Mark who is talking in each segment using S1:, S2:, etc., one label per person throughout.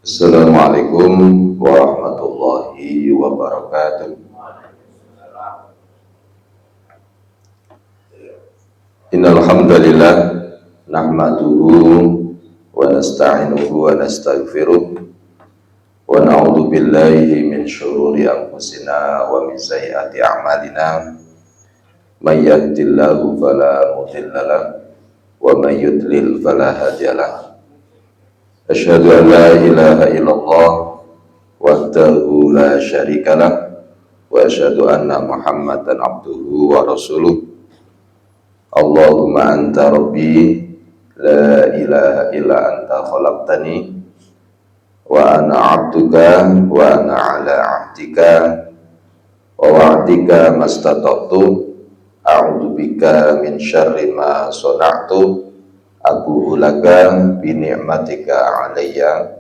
S1: Assalamualaikum warahmatullahi wabarakatuh. Innal hamdalillah nahmaduhu wa nasta'inuhu wa nastaghfiruh wa na'udzu billahi min syururi anfusina wa min sayyiati a'malina. May yahdihillahu fala mudilla lahu wa may yudlil fala hadiya lahu. Asyhadu an la ilaha illallah wahdahu la syarika lah wa asyhadu anna Muhammadan abduhu wa rasuluh. Allahumma anta rabbi la ilaha illa anta khalaqtani wa ana abduka wa ana ala ahdika wa wa'dika mastata'tu a'udzu bika min syarri ma sana'tu abu'u laka bi ni'matika alayya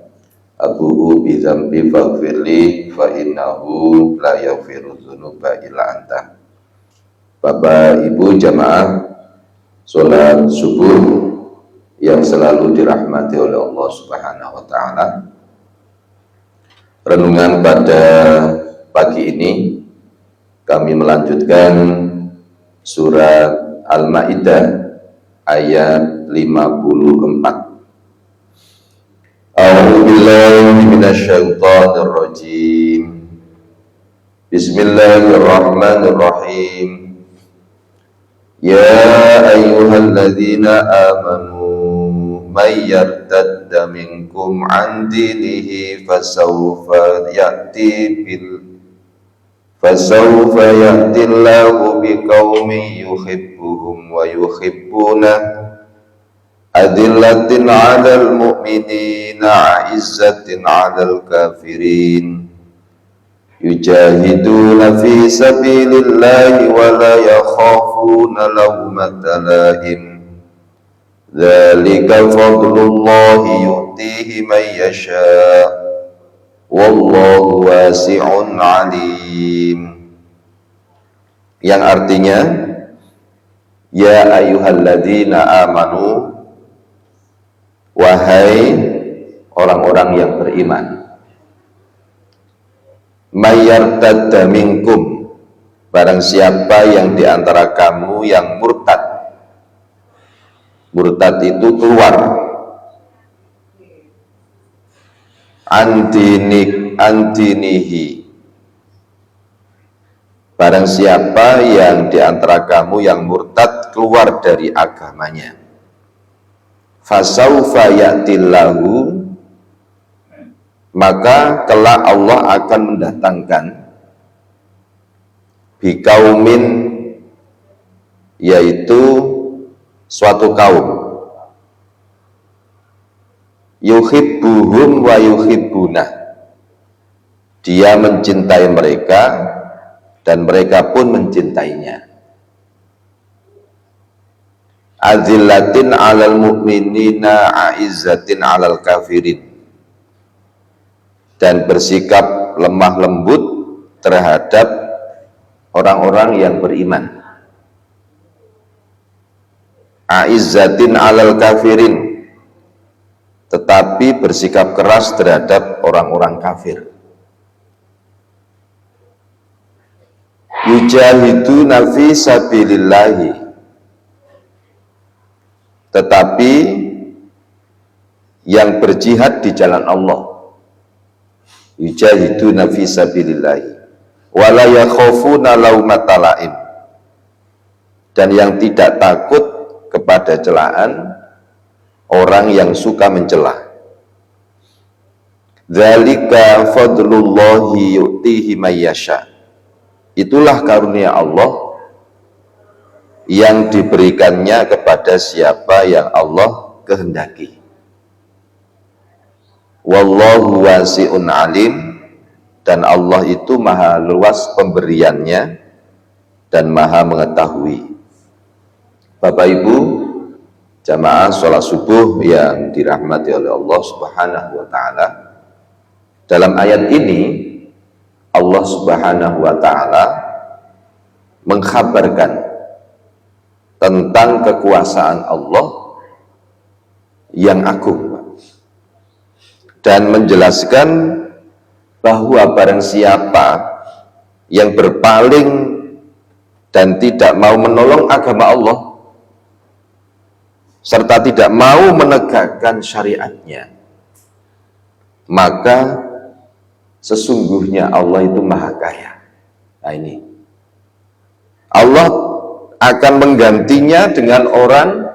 S1: abu'u bi dzambi faghfirli fa innahu la yaghfiru dzunuba illa anta. Bapak Ibu jamaah salat subuh yang selalu dirahmati oleh Allah Subhanahu wa taala. Renungan pada pagi ini kami melanjutkan surat Al-Maidah ayat 54. A'udzu billahi minasyaitonir rajim. Bismillahirrahmanirrahim. Ya ayyuhalladzina amanu may yartadda minkum 'an dinihi fasawfa ya'ti Allahu biqaumin yuhibbuhum wa yuhibbunah adillatin 'alal mu'minina 'izzatin 'alal kafirin yujahiduna fi sabilillahi wa la yakhafuna lawmata laim dzalika fadlullahi yu'tihi man yasha' wallahu wasi'un alim, yang artinya ya ayyuhalladzina amanu, wahai orang-orang yang beriman, mayyartadda minkum, barang siapa yang diantara kamu yang murtad. Murtad itu keluar antinihi, barang siapa yang diantara kamu yang murtad keluar dari agamanya, fasaufa ya'tillahu, maka kelak Allah akan mendatangkan biqaumin, yaitu suatu kaum, yuhibbuhum wa yuhibbunah, dia mencintai mereka dan mereka pun mencintainya. Azillatin 'alal mu'minina a'izzatin 'alal kafirin, dan bersikap lemah lembut terhadap orang-orang yang beriman. A'izzatin 'alal kafirin, tetapi bersikap keras terhadap orang-orang kafir. Yujahiduna fi sabilillahi, tetapi yang berjihad di jalan Allah. Yujahiduna fi sabilillahi wa la yakhafuna laumata laim, dan yang tidak takut kepada celaan orang yang suka mencela. Dzalika fadlullahi yu'tihi may yasha, itulah karunia Allah yang diberikannya kepada siapa yang Allah kehendaki. Wallahu wasi'un alim, dan Allah itu maha luas pemberiannya dan maha mengetahui. Bapak Ibu jamaah sholat subuh yang dirahmati oleh Allah Subhanahu wa ta'ala, dalam ayat ini Allah Subhanahu wa ta'ala mengkhabarkan tentang kekuasaan Allah yang agung. dan menjelaskan bahwa barang siapa yang berpaling dan tidak mau menolong agama Allah serta tidak mau menegakkan syariatnya, maka sesungguhnya Allah itu maha kaya. Nah ini, Allah akan menggantinya dengan orang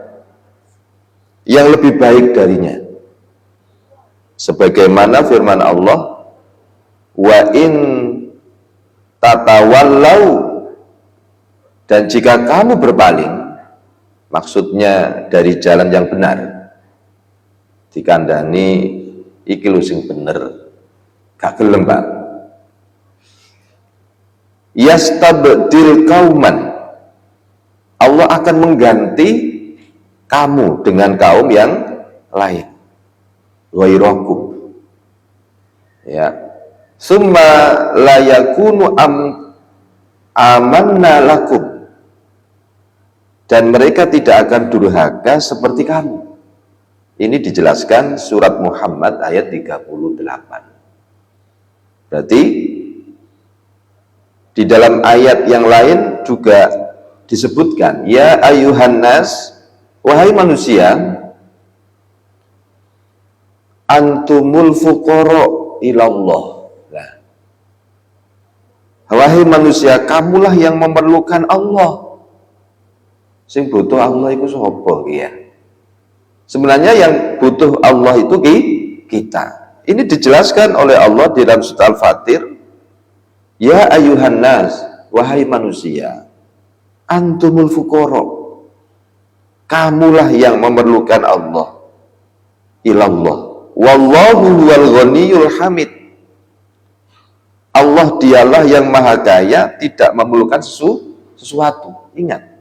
S1: yang lebih baik darinya, sebagaimana firman Allah, wa in tatawallau, dan jika kamu berpaling, maksudnya dari jalan yang benar, dikandani iki lho sing bener gak gelem Pak, yastabdil kauman, Allah akan mengganti kamu dengan kaum yang lain, wairakum, ya, summa la yakunu amanna lakum, dan mereka tidak akan durhaka seperti kamu. Ini dijelaskan surat Muhammad ayat 38. Berarti di dalam ayat yang lain juga disebutkan, ya ayuhan nas, wahai manusia, antumul fuqara ilallah. Nah, wahai manusia, kamulah yang memerlukan Allah. Sing butuh Allah itu sapa ya? Sebenarnya yang butuh Allah itu kita. Ini dijelaskan oleh Allah di dalam surat Al-Fatir, ya ayuhan nas, wahai manusia, antumul fuqara, kamulah yang memerlukan Allah, ilallah, wallahu huwal ghaniyul hamid. Allah dialah yang maha kaya, tidak memerlukan sesuatu. Ingat,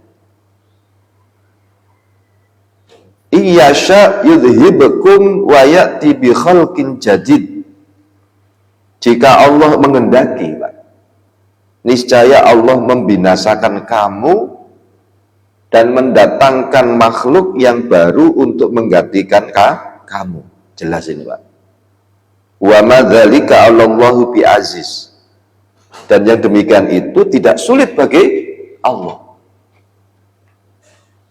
S1: iyasha yudhibukum wa ya'ti bi khalqin jadid. Jika Allah mengendaki, Pak, niscaya Allah membinasakan kamu dan mendatangkan makhluk yang baru untuk menggantikan kamu. Jelas ini, Pak. Wa madzalika 'alallahu bi aziz. Dan yang demikian itu tidak sulit bagi Allah.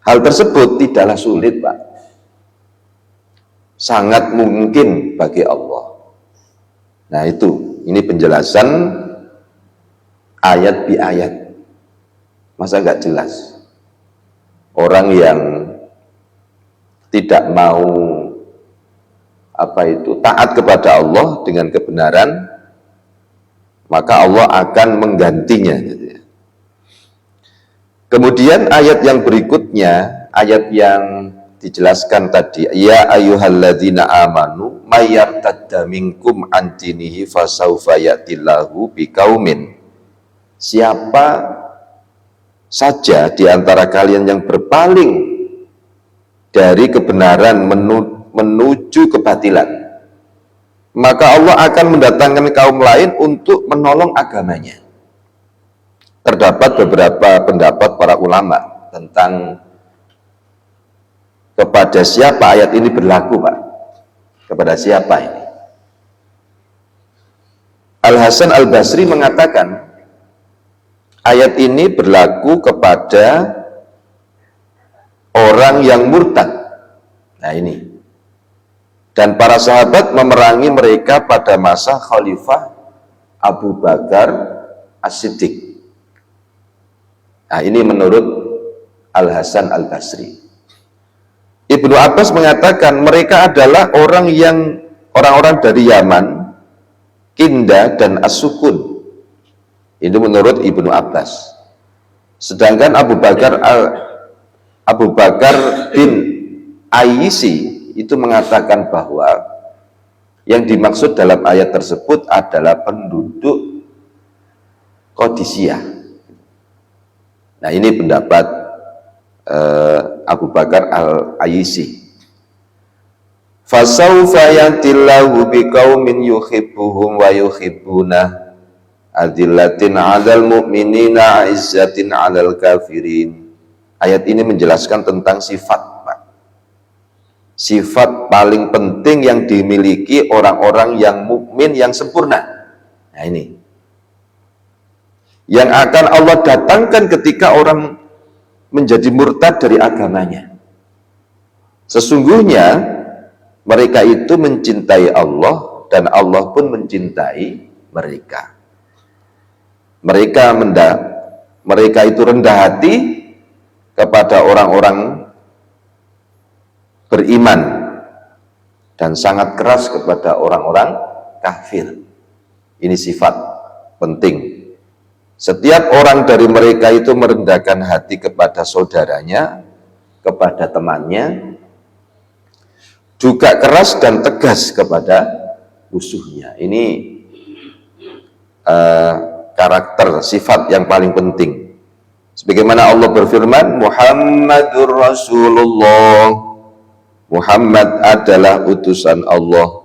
S1: Hal tersebut tidaklah sulit, Pak. Sangat mungkin bagi Allah. Nah itu, ini penjelasan ayat bi ayat. Masa nggak jelas? Orang yang tidak mau taat kepada Allah dengan kebenaran, maka Allah akan menggantinya. Kemudian ayat yang berikutnya, ayat yang dijelaskan tadi, ya ayyuhalladzina amanu mayyartadda minkum an dinihi fasaufa ya'tillahu biqaumin. Siapa saja di antara kalian yang berpaling dari kebenaran menuju kebatilan, maka Allah akan mendatangkan kaum lain untuk menolong agamanya. Terdapat beberapa pendapat para ulama tentang kepada siapa ayat ini berlaku, Pak. Kepada siapa ini? Al-Hasan Al-Basri mengatakan ayat ini berlaku kepada orang yang murtad. Nah ini. Dan para sahabat memerangi mereka pada masa Khalifah Abu Bakar As-Siddiq. Nah ini menurut Al-Hasan Al-Basri. Ibnu Abbas mengatakan mereka adalah orang-orang dari Yaman, Kinda dan As-Sukun. Ini menurut Ibnu Abbas. Sedangkan Abu Bakar bin Ayyisi itu mengatakan bahwa yang dimaksud dalam ayat tersebut adalah penduduk Qadisiyah. Nah ini pendapat Abu Bakar Al-Ayyisi. Fasawfa yantillahu biqaumin yuhibbuhum wa yuhibbuna adillatin 'alal mu'minina 'izzatin 'alal kafirin. Ayat ini menjelaskan tentang sifat, Pak. sifat paling penting yang dimiliki orang-orang yang mukmin yang sempurna. Nah ini yang akan Allah datangkan ketika orang menjadi murtad dari agamanya. Sesungguhnya mereka itu mencintai Allah dan Allah pun mencintai mereka. Mereka itu rendah hati kepada orang-orang beriman dan sangat keras kepada orang-orang kafir. Ini sifat penting. Setiap orang dari mereka itu merendahkan hati kepada saudaranya, kepada temannya, juga keras dan tegas kepada musuhnya. Ini karakter sifat yang paling penting. Sebagaimana Allah berfirman, Muhammadur Rasulullah, Muhammad adalah utusan Allah.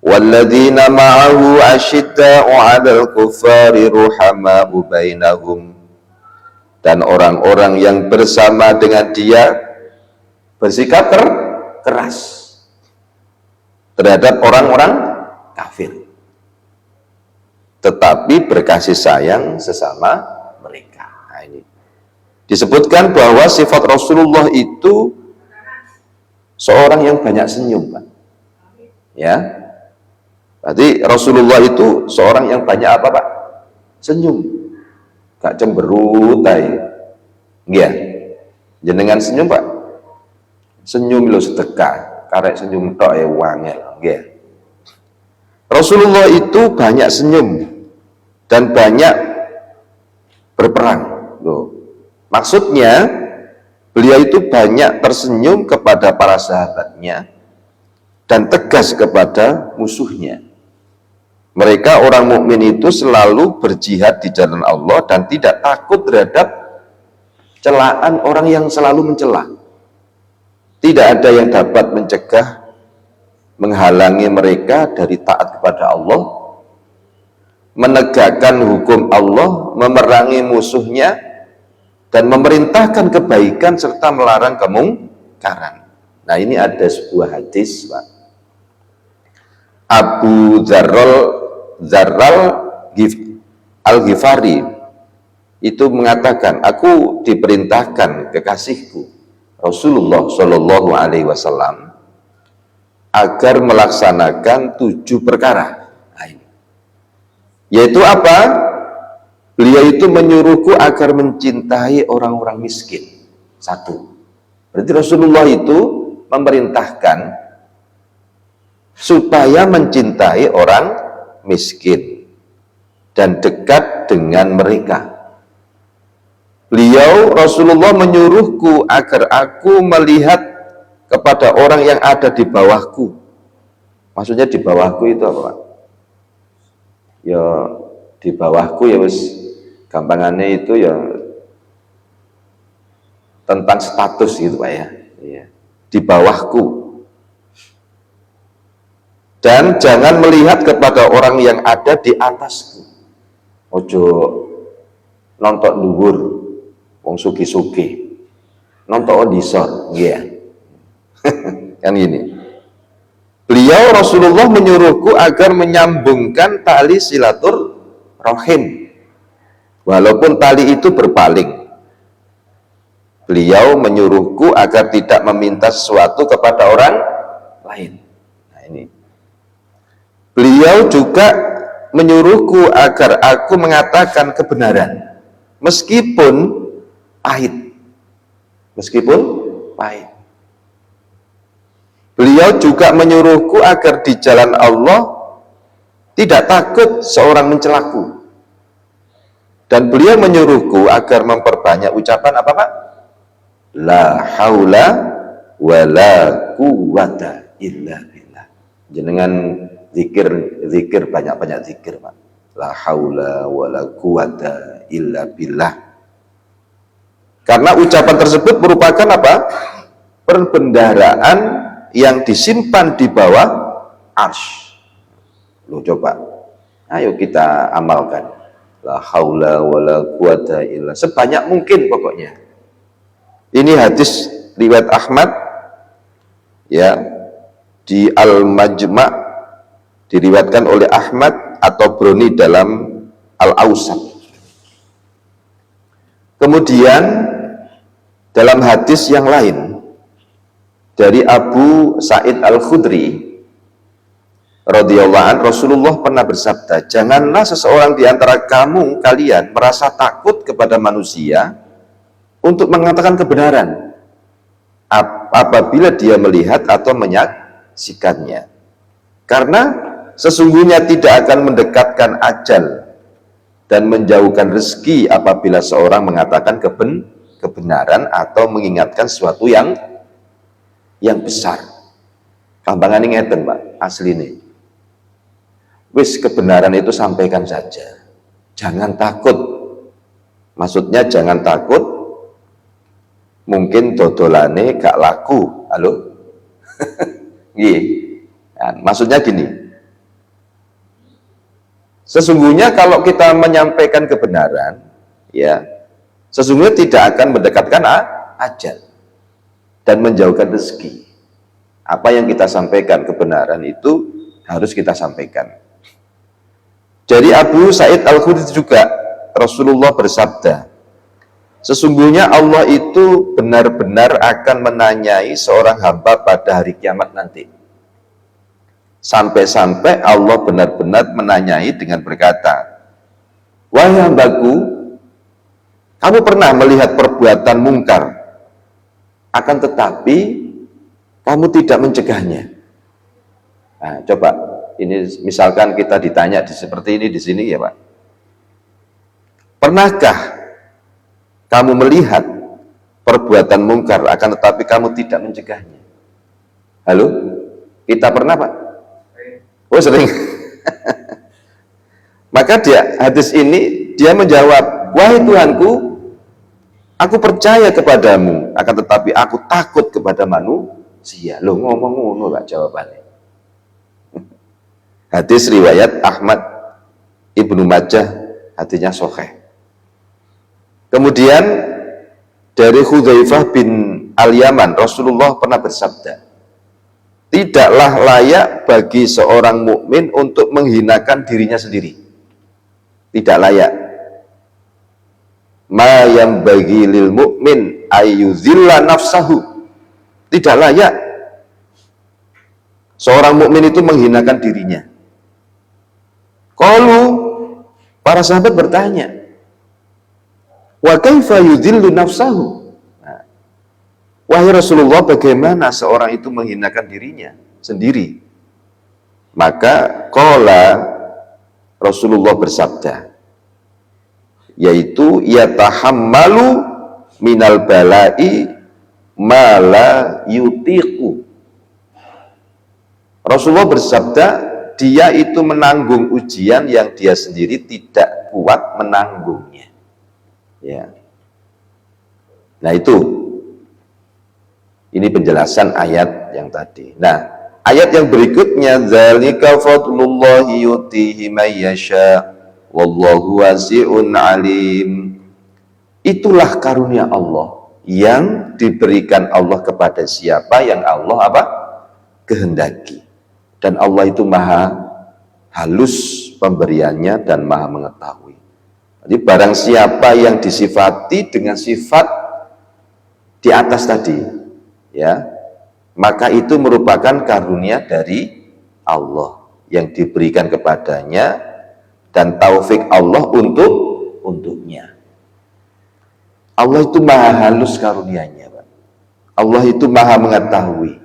S1: Walladzina ma'ahu asyidda'u 'alal kuffari ruhama'u bainahum. Dan orang-orang yang bersama dengan dia bersikap keras terhadap orang-orang kafir, tetapi berkasih sayang sesama mereka. Nah, ini disebutkan bahwa sifat Rasulullah itu seorang yang banyak senyum, Pak. Ya, berarti Rasulullah itu seorang yang banyak apa, Pak? Senyum, gak cemberut, ya. Jenengan senyum, Pak? Senyum lo sedekah, karek senyum tok ya wangel, ya. Rasulullah itu banyak senyum dan banyak berperang. Loh. Maksudnya beliau itu banyak tersenyum kepada para sahabatnya dan tegas kepada musuhnya. Mereka orang mukmin itu selalu berjihad di jalan Allah dan tidak takut terhadap celaan orang yang selalu mencela. Tidak ada yang dapat mencegah, menghalangi mereka dari taat kepada Allah, menegakkan hukum Allah, memerangi musuhnya, dan memerintahkan kebaikan serta melarang kemungkaran. Nah, ini ada sebuah hadis, Pak. Abu Dzarral Al-Ghifari itu mengatakan, aku diperintahkan kekasihku Rasulullah Shallallahu Alaihi Wasallam agar melaksanakan 7 perkara. Nah, yaitu apa? Beliau itu menyuruhku agar mencintai orang-orang miskin. 1. Berarti Rasulullah itu memerintahkan supaya mencintai orang miskin dan dekat dengan mereka. Rasulullah menyuruhku agar aku melihat kepada orang yang ada di bawahku. Maksudnya di bawahku itu apa, Pak? Ya di bawahku ya wis gampangannya itu ya tentang status gitu, Pak ya. Iya. Di bawahku. Dan jangan melihat kepada orang yang ada di atasku. Ojo nonton dhuwur wong sugi-sugi. Nonton disor, iya. Kan gini. Beliau Rasulullah menyuruhku agar menyambungkan tali silaturahim walaupun tali itu berpaling. Beliau menyuruhku agar tidak meminta sesuatu kepada orang lain. Nah, ini. Beliau juga menyuruhku agar aku mengatakan kebenaran meskipun pahit. Meskipun pahit. Beliau juga menyuruhku agar di jalan Allah tidak takut seorang mencelaku. Dan beliau menyuruhku agar memperbanyak ucapan apa, Pak? La haula wa la quwwata illa billah. Jenengan zikir banyak-banyak zikir, Pak. La haula wa la quwwata illa billah. Karena ucapan tersebut merupakan apa? Perbendaharaan yang disimpan di bawah arsy. Loh, coba, ayo kita amalkan. La haula wala quwata illa, sebanyak mungkin pokoknya. Ini hadis riwayat Ahmad ya, di Al-Majma' diriwayatkan oleh Ahmad atau Broni dalam Al-Awsat. Kemudian dalam hadis yang lain dari Abu Sa'id Al-Khudri radhiyallahu anhu, Rasulullah pernah bersabda, janganlah seseorang di antara kalian merasa takut kepada manusia untuk mengatakan kebenaran apabila dia melihat atau menyaksikannya, karena sesungguhnya tidak akan mendekatkan ajal dan menjauhkan rezeki apabila seorang mengatakan kebenaran atau mengingatkan sesuatu yang besar. Kambangan ini ngeten Pak, asli nih. Wis kebenaran itu sampaikan saja, jangan takut. Maksudnya jangan takut mungkin dodolane gak laku, halo. Nah, maksudnya gini, sesungguhnya kalau kita menyampaikan kebenaran, ya, sesungguhnya tidak akan mendekatkan ajal dan menjauhkan rezeki. Apa yang kita sampaikan kebenaran itu harus kita sampaikan. Jadi Abu Sa'id Al-Khudri juga, Rasulullah bersabda, sesungguhnya Allah itu benar-benar akan menanyai seorang hamba pada hari kiamat nanti. Sampai-sampai Allah benar-benar menanyai dengan berkata, wahai hambaku, kamu pernah melihat perbuatan mungkar, akan tetapi kamu tidak mencegahnya. Nah, coba ini misalkan kita ditanya seperti ini di sini ya Pak. Pernahkah kamu melihat perbuatan mungkar akan tetapi kamu tidak mencegahnya? Halo? Kita pernah Pak? Oh sering. Maka hadis ini dia menjawab, wahai Tuhanku, aku percaya kepadamu, akan tetapi aku takut kepada manusia. Loh ngomong ngono Pak jawabannya. Hadis riwayat Ahmad, Ibnu Majah, hadisnya sahih. Kemudian dari Hudzaifah bin Al-Yaman, Rasulullah pernah bersabda, tidaklah layak bagi seorang mukmin untuk menghinakan dirinya sendiri. Tidak layak. Ma yang bagi lil mukmin ayyuzilla nafsahu. Tidak layak seorang mukmin itu menghinakan dirinya. Qalu, para sahabat bertanya, wa kaifa yudhillu nafsahu? Nah, wahai Rasulullah, bagaimana seorang itu menghinakan dirinya sendiri? Maka qala, Rasulullah bersabda, yaitu yatahammalu minal bala'i ma la yutiqu. Rasulullah bersabda, dia itu menanggung ujian yang dia sendiri tidak kuat menanggungnya. Ya. Nah itu, ini penjelasan ayat yang tadi. Nah, ayat yang berikutnya, zalika fadlullahi yutihi may yasha wallahu wasi'un alim. Itulah karunia Allah yang diberikan Allah kepada siapa yang Allah apa? Kehendaki. Dan Allah itu maha halus pemberiannya dan maha mengetahui. Jadi barang siapa yang disifati dengan sifat di atas tadi, ya, maka itu merupakan karunia dari Allah yang diberikan kepadanya dan taufik Allah untuknya. Allah itu maha halus karunianya, Pak. Allah itu maha mengetahui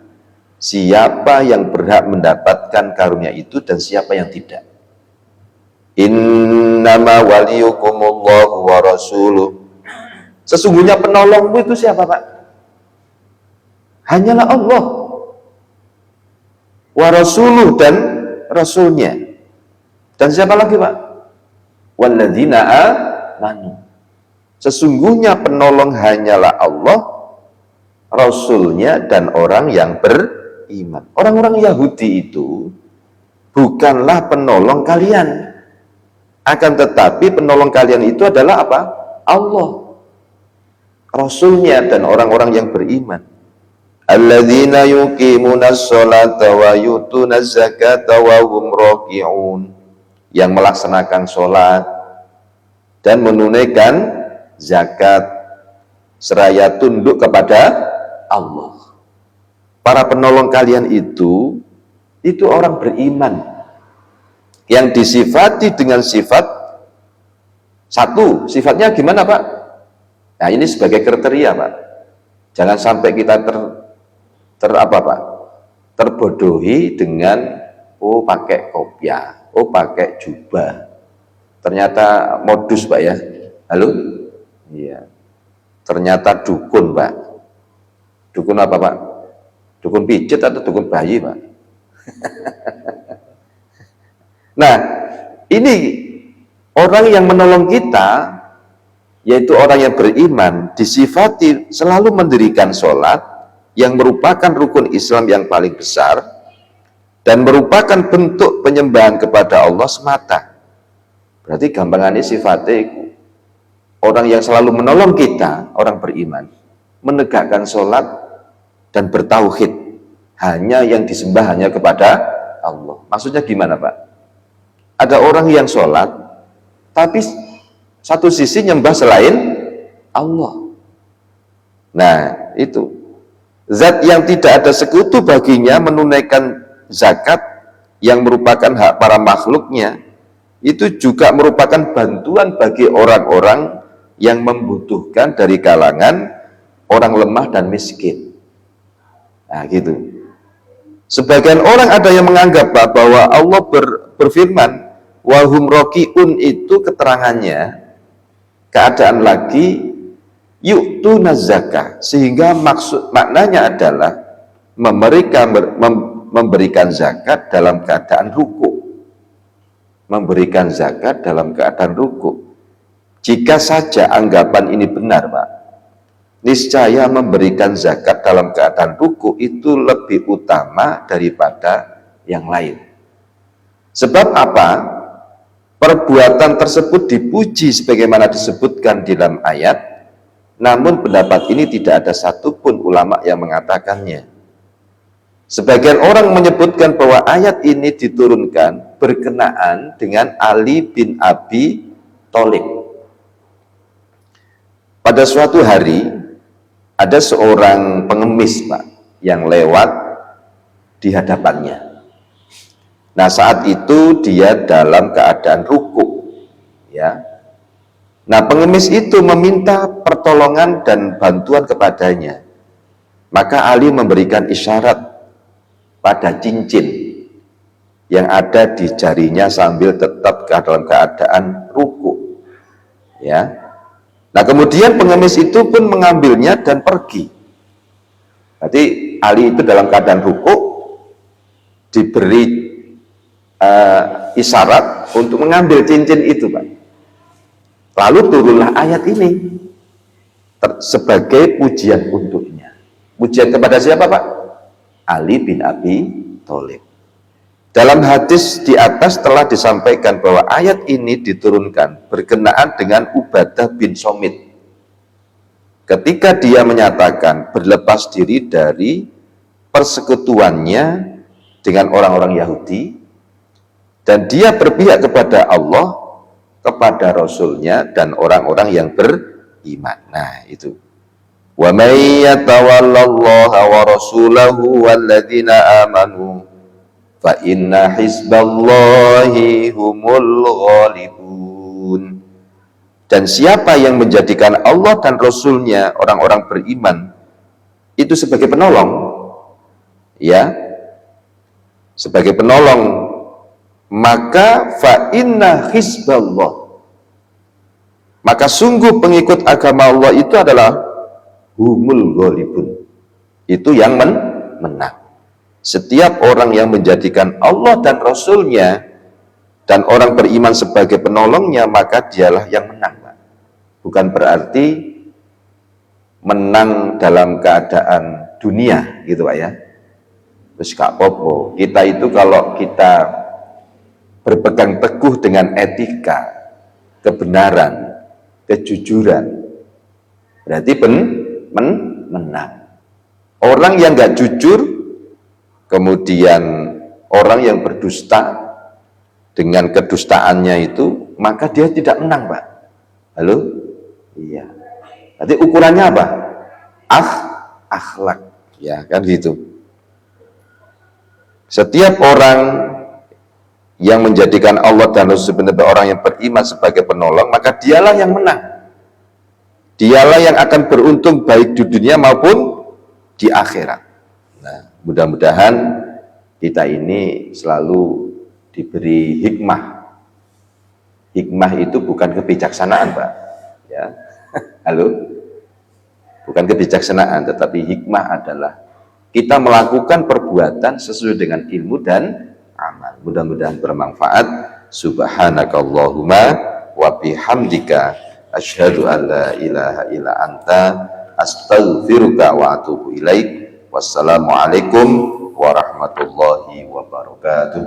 S1: siapa yang berhak mendapatkan karunia itu dan siapa yang tidak. Innama waliyukumullahu wa rasuluh. Sesungguhnya penolongmu itu siapa Pak? Hanyalah Allah. Wa rasuluh, dan rasulnya. Dan siapa lagi Pak? Walladzina amanu. Sesungguhnya penolong hanyalah Allah, rasulnya, dan orang yang beriman. Orang-orang Yahudi itu bukanlah penolong kalian, akan tetapi penolong kalian itu adalah apa? Allah, rasulnya, dan orang-orang yang beriman. alladzina yuqimunas sholata wa yutunaz zakata wa hum raki'un, yang melaksanakan sholat dan menunaikan zakat seraya tunduk kepada Allah. Para penolong kalian itu orang beriman yang disifati dengan sifat satu. Sifatnya gimana, Pak? Nah, ini sebagai kriteria, Pak. Jangan sampai kita terbodohi dengan pakai kopiah, pakai jubah. Ternyata modus, Pak, ya. Halo? Iya. Ternyata dukun, Pak. Dukun apa, Pak? Dukun pijet atau dukun bayi, Pak? Nah, ini orang yang menolong kita, yaitu orang yang beriman, disifati selalu mendirikan sholat, yang merupakan rukun Islam yang paling besar, dan merupakan bentuk penyembahan kepada Allah semata. Berarti gampangannya sifatnya orang yang selalu menolong kita, orang beriman, menegakkan sholat dan bertauhid, hanya yang disembah hanya kepada Allah. Maksudnya gimana, Pak? Ada orang yang sholat, tapi satu sisi nyembah selain Allah. Nah, itu zat yang tidak ada sekutu baginya, menunaikan zakat yang merupakan hak para makhluknya, itu juga merupakan bantuan bagi orang-orang yang membutuhkan dari kalangan orang lemah dan miskin. Nah, gitu. Sebagian orang ada yang menganggap, Pak, bahwa Allah berfirman wahum rokiun, itu keterangannya keadaan lagi yu'tuna zakah, sehingga maknanya adalah memberikan zakat dalam keadaan ruku. Memberikan zakat dalam keadaan ruku. Jika saja anggapan ini benar, Pak, niscaya memberikan zakat dalam keadaan ruku itu lebih utama daripada yang lain. Sebab apa? Perbuatan tersebut dipuji sebagaimana disebutkan di dalam ayat, namun pendapat ini tidak ada satupun ulama yang mengatakannya. Sebagian orang menyebutkan bahwa ayat ini diturunkan berkenaan dengan Ali bin Abi Thalib. Pada suatu hari ada seorang pengemis, Pak, yang lewat di hadapannya. Nah, saat itu dia dalam keadaan ruku, ya. Nah, pengemis itu meminta pertolongan dan bantuan kepadanya. Maka Ali memberikan isyarat pada cincin yang ada di jarinya sambil tetap dalam keadaan ruku, ya. Nah, kemudian pengemis itu pun mengambilnya dan pergi. Berarti Ali itu dalam keadaan ruku, diberi isyarat untuk mengambil cincin itu, Pak. Lalu turunlah ayat ini sebagai pujian untuknya. Pujian kepada siapa, Pak? Ali bin Abi Thalib. Dalam hadis di atas telah disampaikan bahwa ayat ini diturunkan berkenaan dengan Ubadah bin Somit. Ketika dia menyatakan berlepas diri dari persekutuannya dengan orang-orang Yahudi, dan dia berpihak kepada Allah, kepada Rasulnya, dan orang-orang yang beriman. Nah, itu. Wa may yatawallallaha wa rasulahu walladzina amanu fa inna hizballahi humul ghalibun. Dan siapa yang menjadikan Allah dan Rasulnya, orang-orang beriman, itu sebagai penolong, ya, sebagai penolong, maka fa inna hizballah, maka sungguh pengikut agama Allah itu adalah humul ghalibun, itu yang menang. Setiap orang yang menjadikan Allah dan Rasulnya dan orang beriman sebagai penolongnya, maka dialah yang menang, Pak. Bukan berarti menang dalam keadaan dunia, gitu, Pak, ya. Terus gak apa-apa. Kita itu kalau kita berpegang teguh dengan etika, kebenaran, kejujuran, berarti menang. Orang yang nggak jujur, kemudian orang yang berdusta dengan kedustaannya itu, maka dia tidak menang, Pak. Halo? Iya. Nanti ukurannya apa? Akhlak. Ya, kan gitu. Setiap orang yang menjadikan Allah dan Rasul sebenarnya orang yang beriman sebagai penolong, maka dialah yang menang. Dialah yang akan beruntung baik di dunia maupun di akhirat. Nah, mudah-mudahan kita ini selalu diberi hikmah. Hikmah itu bukan kebijaksanaan, Pak. Ya. Halo? Bukan kebijaksanaan, tetapi hikmah adalah kita melakukan perbuatan sesuai dengan ilmu dan amal. Mudah-mudahan bermanfaat. Subhanakallahumma wa bihamdika asyhadu an la ilaha illa anta astaghfiruka wa atubu ilaik. Wassalamualaikum warahmatullahi wabarakatuh.